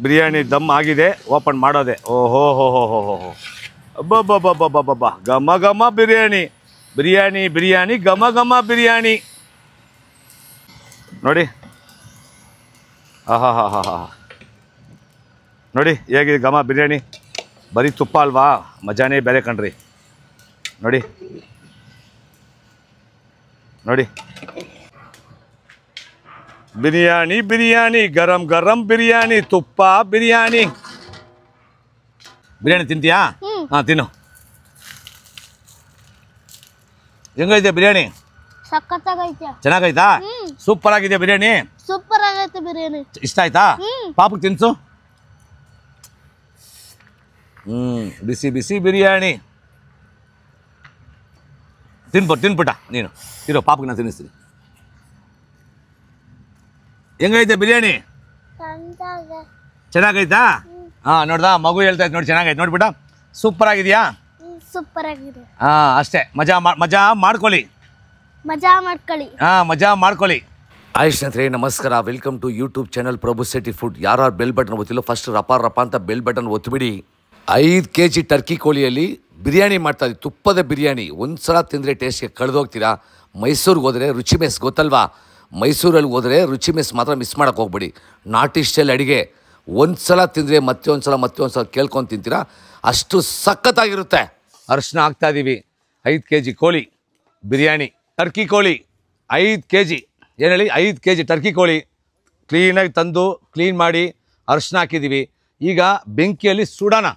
ಬಿರಿಯಾನಿ ದಮ್ ಆಗಿದೆ, ಓಪನ್ ಮಾಡೋದೆ. ಓಹೋ ಹೋ ಹೋ ಹೋ ಹೋ ಹೋ, ಅಬ್ಬಬ್ಬಬ್ಬಬ್ಬಬ್ಬಬ್ಬ, ಘಮ ಘಮ ಬಿರಿಯಾನಿ, ಬಿರಿಯಾನಿ ಬಿರಿಯಾನಿ, ಘಮ ಘಮ ಬಿರಿಯಾನಿ ನೋಡಿ. ಆಹಾ ಹಾ ಹಾ ಹಾ, ನೋಡಿ ಹೇಗಿದೆ ಘಮ ಬಿರಿಯಾನಿ. ಬರೀ ತುಪ್ಪ ಅಲ್ವಾ, ಮಜಾನೇ ಬೇರೆ ಕಣ್ರಿ. ನೋಡಿ ನೋಡಿ, ಬಿರಿಯಾನಿ ಬಿರಿಯಾನಿ, ಗರಂ ಗರಂ ಬಿರಿಯಾನಿ, ತುಪ್ಪ ಬಿರಿಯಾನಿ. ಬಿರಿಯಾನಿ ತಿಂತೀಯಾ? ಹಾಂ ತಿನ್ನು. ಹೆಂಗೈತೆ ಬಿರಿಯಾನಿ? ಸಕ್ಕತ್ತಾಗೈತೆ. ಚೆನ್ನಾಗೈತಾ? ಸೂಪರ್ ಆಗಿದೆ ಬಿರಿಯಾನಿ. ಸೂಪರ್ ಆಗೈತೆ ಬಿರಿಯಾನಿ. ಇಷ್ಟ ಆಯ್ತಾ? ಪಾಪಕ್ಕೆ ತಿನ್ಸು. ಬಿಸಿ ಬಿಸಿ ಬಿರಿಯಾನಿ ತಿನ್ಬಿಟ್ಟ ನೀನು. ಇರೋ ಪಾಪಕ್ಕೆ ನಾನು ತಿನ್ನಿಸ್ತೀನಿ. ಹೆಂಗೈತೆ ಬಿರಿಯಾನಿ? ಚೆನ್ನಾಗೈತಾ? ಹಾಂ ನೋಡ್ದಾ, ಮಗು ಹೇಳ್ತಾ ನೋಡಿ ಚೆನ್ನಾಗೈತೆ ನೋಡ್ಬಿಟ್ಟ. ಸೂಪರ್ ಆಗಿದೆಯಾ? ಸೂಪರ್ ಆಗಿದೆ. ಹಾಂ ಅಷ್ಟೇ, ಮಜಾ ಮಾಡ್ಕೊಳ್ಳಿ. ಮಜಾ ಮಾಡ್ಕೊಳ್ಳಿ. ಹಾಯ್ ಸ್ನೇಹಿತರೆ, ನಮಸ್ಕಾರ. Welcome to YouTube channel Prabhu Shetty food. ಯಾರು ಬೆಲ್ ಬಟನ್ ಒತ್ತಿಲ್ಲ ಫಸ್ಟ್ ರಪ ಅಂತ ಬೆಲ್ ಬಟನ್ ಒತ್ತಿಬಿಡಿ. 5 kg ಟರ್ಕಿ ಕೋಳಿಯಲ್ಲಿ ಬಿರಿಯಾನಿ ಮಾಡ್ತಾಯಿದ್ವಿ, ತುಪ್ಪದ ಬಿರಿಯಾನಿ. ಒಂದು ಸಲ ತಿಂದರೆ ಟೇಸ್ಟ್ಗೆ ಕಳೆದೋಗ್ತೀರಾ. ಮೈಸೂರಿಗೆ ಹೋದರೆ ರುಚಿ ಮೆಸ್ ಗೊತ್ತಲ್ವಾ? ಮೈಸೂರಲ್ಲಿ ಹೋದರೆ ರುಚಿ ಮೆಸ್ ಮಾತ್ರ ಮಿಸ್ ಮಾಡೋಕ್ಕೆ ಹೋಗ್ಬೇಡಿ. ನಾಟಿ ಸ್ಟೈಲ್ ಅಡುಗೆ ಒಂದು ಸಲ ತಿಂದರೆ ಮತ್ತೆ ಒಂದು ಸಲ ಕೇಳ್ಕೊಂಡು ತಿಂತೀರಾ, ಅಷ್ಟು ಸಖತ್ತಾಗಿರುತ್ತೆ. ಅರಿಶಿನ ಹಾಕ್ತಾಯಿದ್ದೀವಿ. 5 kg ಕೋಳಿ ಬಿರಿಯಾನಿ, ಟರ್ಕಿ ಕೋಳಿ 5 kg. ಏನು ಹೇಳಿ, 5 kg ಟರ್ಕಿ ಕೋಳಿ ಕ್ಲೀನಾಗಿ ತಂದು ಕ್ಲೀನ್ ಮಾಡಿ ಅರಿಶಿನ ಹಾಕಿದ್ದೀವಿ. ಈಗ ಬೆಂಕಿಯಲ್ಲಿ ಸುಡೋಣ.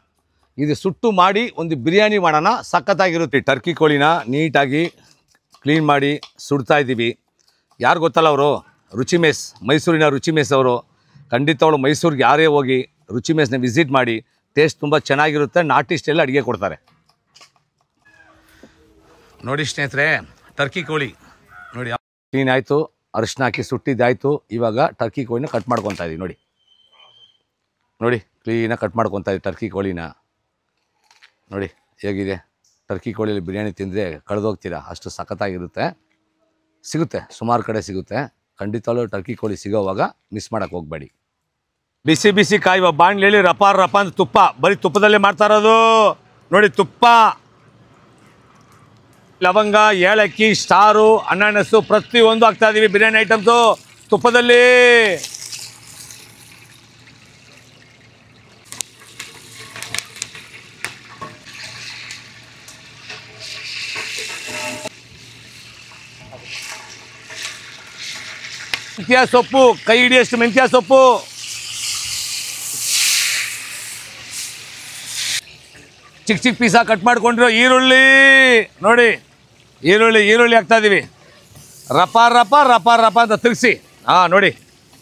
ಇದು ಸುಟ್ಟು ಮಾಡಿ ಒಂದು ಬಿರಿಯಾನಿ ಮಾಡೋಣ, ಸಖತ್ತಾಗಿರುತ್ತೆ. ಟರ್ಕಿ ಕೋಳಿನ ನೀಟಾಗಿ ಕ್ಲೀನ್ ಮಾಡಿ ಸುಡ್ತಾ ಇದ್ದೀವಿ. ಯಾರು ಗೊತ್ತಲ್ಲ ಅವರು, ರುಚಿ ಮೆಸ್, ಮೈಸೂರಿನ ರುಚಿ ಮೆಸ್ ಅವರು. ಖಂಡಿತ ಅವಳು ಮೈಸೂರಿಗೆ ಯಾರೇ ಹೋಗಿ ರುಚಿ ಮೆಸ್ನ ವಿಸಿಟ್ ಮಾಡಿ, ಟೇಸ್ಟ್ ತುಂಬ ಚೆನ್ನಾಗಿರುತ್ತೆ. ನಾಟಿ ಸ್ಟೈಲ್ ಅಡುಗೆ ಕೊಡ್ತಾರೆ. ನೋಡಿ ಸ್ನೇಹಿತರೆ, ಟರ್ಕಿ ಕೋಳಿ ನೋಡಿ ಕ್ಲೀನ್ ಆಯಿತು, ಅರಿಶಿನ ಹಾಕಿ ಸುಟ್ಟಿದ್ದಾಯಿತು. ಇವಾಗ ಟರ್ಕಿ ಕೋಳಿನ ಕಟ್ ಮಾಡ್ಕೊತಾ ಇದ್ದೀವಿ. ನೋಡಿ ಕ್ಲೀನಾಗಿ ಕಟ್ ಮಾಡ್ಕೊತಾ ಇದ್ದೀವಿ ಟರ್ಕಿ ಕೋಳಿನ. ನೋಡಿ ಹೇಗಿದೆ. ಟರ್ಕಿ ಕೋಳಿಯಲ್ಲಿ ಬಿರಿಯಾನಿ ತಿಂದರೆ ಕಳೆದೋಗ್ತೀರಾ, ಅಷ್ಟು ಸಖತ್ತಾಗಿರುತ್ತೆ. ಸಿಗುತ್ತೆ, ಸುಮಾರು ಕಡೆ ಸಿಗುತ್ತೆ. ಖಂಡಿತವಾಗ್ಲೂ ಟರ್ಕಿ ಕೋಳಿ ಸಿಗೋವಾಗ ಮಿಸ್ ಮಾಡೋಕ್ಕೆ ಹೋಗಬೇಡಿ. ಬಿಸಿ ಬಿಸಿ ಕಾಯುವ ಬಾಣಲೆಯಲ್ಲಿ ರಪ ಅಂತ ತುಪ್ಪ, ಬರೀ ತುಪ್ಪದಲ್ಲೇ ಮಾಡ್ತಾ ಇರೋದು. ನೋಡಿ ತುಪ್ಪ, ಲವಂಗ, ಏಲಕ್ಕಿ, ಸ್ಟಾರು, ಅನಾನಸ್ಸು ಪ್ರತಿಯೊಂದು ಹಾಕ್ತಾ ಇದ್ದೀವಿ. ಬಿರಿಯಾನಿ ಐಟಮ್ಸು ತುಪ್ಪದಲ್ಲಿ. ಮೆಂತ್ಯ ಸೊಪ್ಪು, ಕೈ ಹಿಡಿಯಷ್ಟು ಮೆಂತ್ಯ ಸೊಪ್ಪು. ಚಿಕ್ಕ ಪೀಸ ಕಟ್ ಮಾಡ್ಕೊಂಡಿರೋ ಈರುಳ್ಳಿ. ನೋಡಿ ಈರುಳ್ಳಿ ಹಾಕ್ತಾ ಇದ್ದೀವಿ. ರಪ ಅಂತ ತಿರುಗಿಸಿ. ಹಾಂ ನೋಡಿ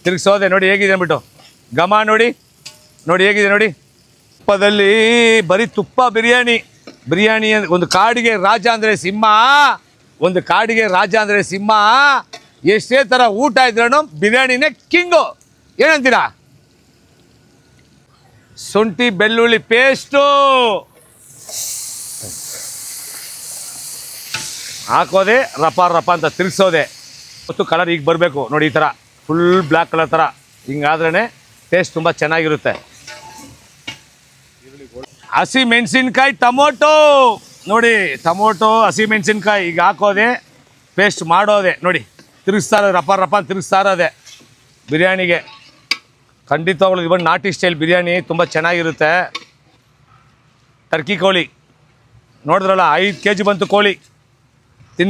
ತಿರುಗಿಸೋದೆ. ನೋಡಿ ಹೇಗಿದೆ ಅಂದ್ಬಿಟ್ಟು ಘಮ ನೋಡಿ ಹೇಗಿದೆ ನೋಡಿ. ತುಪ್ಪದಲ್ಲಿ ಬರೀ ತುಪ್ಪ ಬಿರಿಯಾನಿ ಒಂದು ಕಾಡಿಗೆ ರಾಜ ಅಂದರೆ ಸಿಂಹ. ಎಷ್ಟೇ ಥರ ಊಟ ಇದ್ರೂ ಬಿರಿಯಾನಿನೇ ಕಿಂಗು. ಏನಂತೀರಾ? ಶುಂಠಿ ಬೆಳ್ಳುಳ್ಳಿ ಪೇಸ್ಟು ಹಾಕೋದೆ, ರಪ ಅಂತ ತಿರುಗಿಸೋದೆ. ಮತ್ತು ಕಲರ್ ಈಗ ಬರಬೇಕು ನೋಡಿ, ಈ ಥರ ಫುಲ್ ಬ್ಲ್ಯಾಕ್ ಕಲರ್ ಥರ. ಹಿಂಗಾದ್ರೇ ಟೇಸ್ಟ್ ತುಂಬ ಚೆನ್ನಾಗಿರುತ್ತೆ. ಹಸಿ ಮೆಣಸಿನ್ಕಾಯಿ, ಟೊಮೊಟೊ ನೋಡಿ, ಹಸಿ ಮೆಣಸಿನ್ಕಾಯಿ ಈಗ ಹಾಕೋದೆ, ಪೇಸ್ಟ್ ಮಾಡೋದೆ. ನೋಡಿ ತಿರುಗಿಸ್ತಾ ಇರೋದು, ರಪ ತಿರುಗಿಸ್ತಾ ಇರೋದೆ ಬಿರಿಯಾನಿಗೆ. ಖಂಡಿತವಾಗ್ಲೂ ಇದು ನಾಟಿ ಸ್ಟೈಲ್ ಬಿರಿಯಾನಿ ತುಂಬ ಚೆನ್ನಾಗಿರುತ್ತೆ. ಟರ್ಕಿ ಕೋಳಿ ನೋಡಿದ್ರಲ್ಲ, 5 kg ಬಂತು ಕೋಳಿ.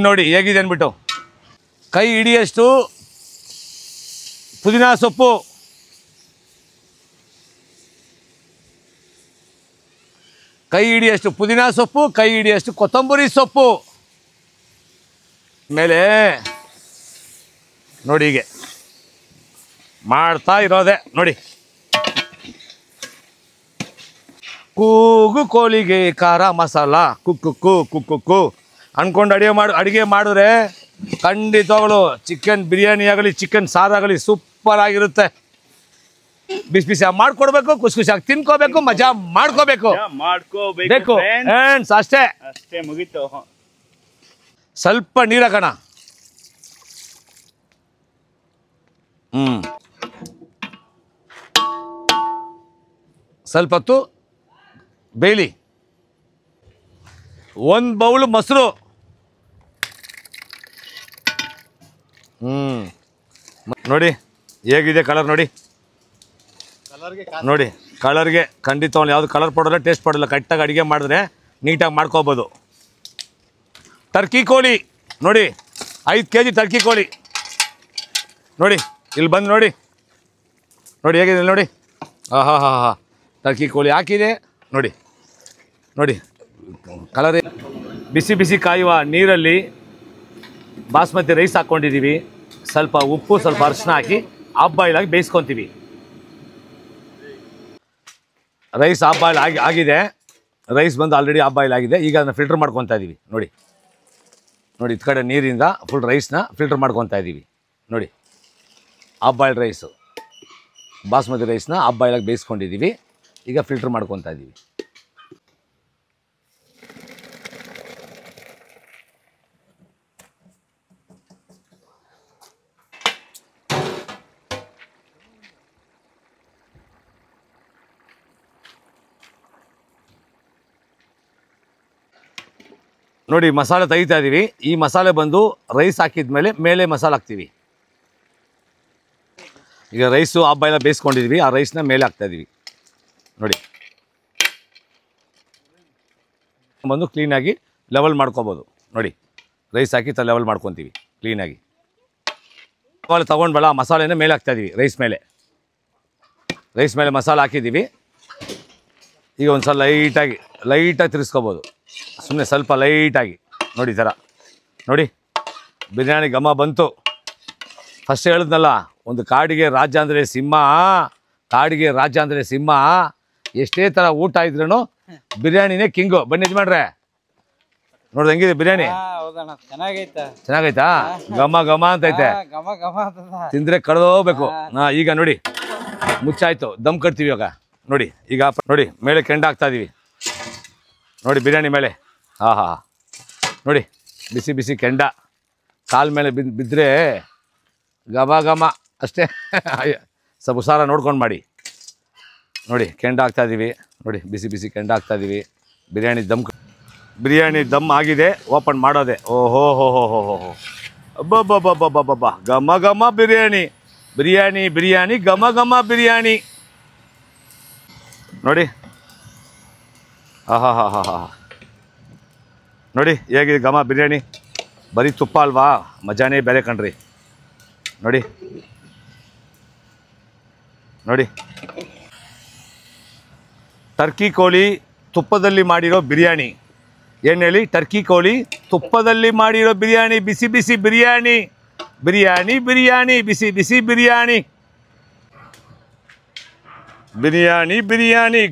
ನೋಡಿ ಹೇಗಿದೆ ಅಂದ್ಬಿಟ್ಟು. ಕೈ ಹಿಡಿಯಷ್ಟು ಪುದೀನ ಸೊಪ್ಪು, ಕೈ ಹಿಡಿಯಷ್ಟು ಕೊತ್ತಂಬರಿ ಸೊಪ್ಪು ಮೇಲೆ ನೋಡಿ ಹೀಗೆ ಮಾಡ್ತಾ ಇರೋದೆ. ನೋಡಿ ಕೂಗು ಕೋಳಿಗೆ ಖಾರ ಮಸಾಲ ಕುಕ್ಕು ಅಂದ್ಕೊಂಡು ಅಡುಗೆ ಮಾಡಿದ್ರೆ ಖಂಡಿತವಾಗಲು ಚಿಕನ್ ಬಿರಿಯಾನಿ ಆಗಲಿ ಚಿಕನ್ ಸಾರಾಗಲಿ ಸೂಪರ್ ಆಗಿರುತ್ತೆ. ಬಿಸಿ ಮಾಡ್ಕೊಡ್ಬೇಕು, ಖುಷಿಯಾಗಿ ತಿನ್ಕೋಬೇಕು, ಮಜಾ ಮಾಡ್ಕೋಬೇಕು. ಅಷ್ಟೇ ಮುಗೀತು. ಸ್ವಲ್ಪ ನೀರು ಹಾಕೋಣ. ಸ್ವಲ್ಪ ಹೊತ್ತು ಬೇಯಲಿ. 1 ಬೌಲ್ ಮೊಸರು. ನೋಡಿ ಹೇಗಿದೆ ಕಲರ್ ನೋಡಿ. ನೋಡಿ ಕಲರ್ಗೆ ಖಂಡಿತ ಯಾವುದು ಕಲರ್ ಪಡೋಲ್ಲ, ಟೇಸ್ಟ್ ಪಡೋಲ್ಲ. ಕರೆಕ್ಟಾಗಿ ಅಡುಗೆ ಮಾಡಿದ್ರೆ ನೀಟಾಗಿ ಮಾಡ್ಕೋಬೋದು. ಟರ್ಕಿ ಕೋಳಿ ನೋಡಿ, 5 kg ಟರ್ಕಿ ಕೋಳಿ ನೋಡಿ. ಇಲ್ಲಿ ಬಂದು ನೋಡಿ, ನೋಡಿ ಹೇಗಿದೆ ನೋಡಿ. ಹಾಂ ಟರ್ಕಿ ಕೋಳಿ ಹಾಕಿದೆ ನೋಡಿ. ನೋಡಿ ಕಲರ್. ಬಿಸಿ ಬಿಸಿ ಕಾಯುವ ನೀರಲ್ಲಿ ಬಾಸ್ಮತಿ ರೈಸ್ ಹಾಕ್ಕೊಂಡಿದ್ದೀವಿ. ಸ್ವಲ್ಪ ಉಪ್ಪು, ಸ್ವಲ್ಪ ಅರಿಶಿನ ಹಾಕಿ ಹಾಫ್ ಬಾಯ್ಲ್ ಆಗಿ ಬೇಯಿಸ್ಕೊತೀವಿ. ರೈಸ್ ಹಾಫ್ ಬಾಯ್ಲ್ ಆಗಿದೆ. ರೈಸ್ ಬಂದು ಆಲ್ರೆಡಿ ಹಾಫ್ ಬಾಯ್ಲ್ ಆಗಿದೆ. ಈಗ ಅದನ್ನು ಫಿಲ್ಟರ್ ಮಾಡ್ಕೊತಾ ಇದ್ದೀವಿ ನೋಡಿ. ನೋಡಿ ಈ ಕಡೆ ನೀರಿಂದ ಫುಲ್ ರೈಸ್ನ ಫಿಲ್ಟರ್ ಮಾಡ್ಕೊತಾ ಇದ್ದೀವಿ ನೋಡಿ. ಹಾಫ್ ಬಾಯ್ಲ್ ರೈಸು, ಬಾಸ್ಮತಿ ರೈಸ್ನ ಹಾಫ್ ಬಾಯ್ಲಾಗಿ ಬೇಯಿಸ್ಕೊಂಡಿದ್ದೀವಿ. ಈಗ ಫಿಲ್ಟರ್ ಮಾಡ್ಕೊತಾ ಇದ್ದೀವಿ. ನೋಡಿ ಮಸಾಲೆ ತೆಗಿತಾ ಇದ್ದೀವಿ. ಈ ಮಸಾಲೆ ಬಂದು ರೈಸ್ ಹಾಕಿದ ಮೇಲೆ ಮಸಾಲೆ ಹಾಕ್ತೀವಿ. ಈಗ ರೈಸು ಹಾಫ್ ಬಾಯ್ಲ ಬೇಯಿಸ್ಕೊಂಡಿದ್ವಿ. ಆ ರೈಸ್ನ ಮೇಲೆ ಹಾಕ್ತಾಯಿದ್ದೀವಿ ನೋಡಿ. ಬಂದು ಕ್ಲೀನಾಗಿ ಲೆವೆಲ್ ಮಾಡ್ಕೊಬೋದು ನೋಡಿ. ರೈಸ್ ಹಾಕಿ ಲೆವೆಲ್ ಮಾಡ್ಕೊತೀವಿ ಕ್ಲೀನಾಗಿ. ಮಸಾಲೆ ತೊಗೊಂಡ್ಬೇಡ, ಮಸಾಲೆನ ಮೇಲೆ ಹಾಕ್ತಾಯಿದ್ದೀವಿ. ರೈಸ್ ಮೇಲೆ ಮಸಾಲೆ ಹಾಕಿದ್ದೀವಿ. ಈಗ ಒಂದು ಸಲ ಲೈಟಾಗಿ ತಿರ್ಸ್ಕೊಬೋದು. ಸುಮ್ಮನೆ ಸ್ವಲ್ಪ ಲೈಟಾಗಿ ನೋಡಿ. ಥರ ನೋಡಿ ಬಿರಿಯಾನಿ ಘಮ ಬಂತು. ಫಸ್ಟ್ ಹೇಳಿದ್ನಲ್ಲ, ಒಂದು ಕಾಡಿಗೆ ರಾಜ ಅಂದರೆ ಸಿಂಹ, ಕಾಡಿಗೆ ರಾಜ ಅಂದರೆ ಸಿಂಹ. ಎಷ್ಟೇ ಥರ ಊಟ ಇದ್ರೂ ಬಿರಿಯಾನಿನೇ ಕಿಂಗು. ಬನ್ನಿ ಯಜಮಾನ್ರೆ, ನೋಡ್ದು ಹೆಂಗಿದೆ ಬಿರಿಯಾನಿ? ಚೆನ್ನಾಗೈತಾ? ಘಮ ಅಂತೈತೆ. ತಿಂದರೆ ಕಳೆದೋಗ್ಬೇಕು. ಈಗ ನೋಡಿ ಮುಚ್ಚಾಯ್ತು, ದಮ್ ಕಟ್ತೀವಿ ಇವಾಗ ನೋಡಿ. ಈಗ ನೋಡಿ ಮೇಲೆ ಕೆಂಡ ಹಾಕ್ತಾ ಇದೀವಿ ನೋಡಿ. ಬಿರಿಯಾನಿ ಮೇಲೆ ನೋಡಿ ಬಿಸಿ ಬಿಸಿ ಕೆಂಡ ಕಾಲ್ ಮೇಲೆ ಬಿದ್ದರೆ ಘಮ ಅಷ್ಟೇ. ಸ್ವಲ್ಪ ಹುಷಾರ ನೋಡ್ಕೊಂಡು ಮಾಡಿ ನೋಡಿ. ಕೆಂಡ ಹಾಕ್ತಾಯಿದ್ದೀವಿ ನೋಡಿ, ಬಿಸಿ ಬಿಸಿ ಕೆಂಡ ಹಾಕ್ತಾಯಿದ್ದೀವಿ. ಬಿರಿಯಾನಿ ದಮ್ ಆಗಿದೆ. ಓಪನ್ ಮಾಡೋದೆ. ಓಹೋ ಅಬ್ಬಬ್ಬಬ್ಬಬ್ಬಬ್ಬಬ್ಬ, ಘಮ ಬಿರಿಯಾನಿ ಘಮ ಬಿರಿಯಾನಿ ನೋಡಿ. ನೋಡಿ ಹೇಗಿದೆ ಘಮ ಬಿರಿಯಾನಿ. ಬರೀ ತುಪ್ಪ ಅಲ್ವಾ, ಮಜಾನೇ ಬೇರೆ ಕಣ್ರಿ. ನೋಡಿ ಟರ್ಕಿ ಕೋಳಿ ತುಪ್ಪದಲ್ಲಿ ಮಾಡಿರೋ ಬಿರಿಯಾನಿ. ಏನು ಹೇಳಿ? ಟರ್ಕಿ ಕೋಳಿ ತುಪ್ಪದಲ್ಲಿ ಮಾಡಿರೋ ಬಿರಿಯಾನಿ. ಬಿಸಿ ಬಿಸಿ ಬಿರಿಯಾನಿ ಬಿಸಿ ಬಿಸಿ ಬಿರಿಯಾನಿ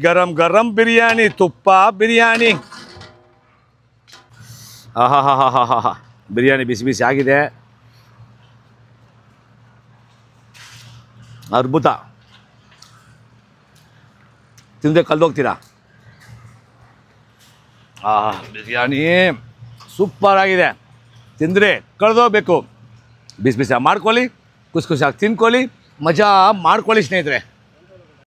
ಗರಂ ಬಿರಿಯಾನಿ, ತುಪ್ಪ ಬಿರಿಯಾನಿ. ಬಿರಿಯಾನಿ ಬಿಸಿ ಬಿಸಿ ಆಗಿದೆ. ಅದ್ಭುತ. ತಿಂದೆ ಕಲ್ದೋಗ್ತೀರಾ. ಬಿರಿಯಾನಿ ಸೂಪರ್ ಆಗಿದೆ. ತಿಂದರೆ ಕಳೆದೋಗ್ಬೇಕು. ಬಿಸಿ ಬಿಸಿ ಮಾಡ್ಕೊಳ್ಳಿ, ಖುಷಿ ಖುಷಿಯಾಗಿ ತಿನ್ಕೊಳ್ಳಿ, ಮಜಾ ಮಾಡ್ಕೊಳ್ಳಿ ಸ್ನೇಹಿತರೆ.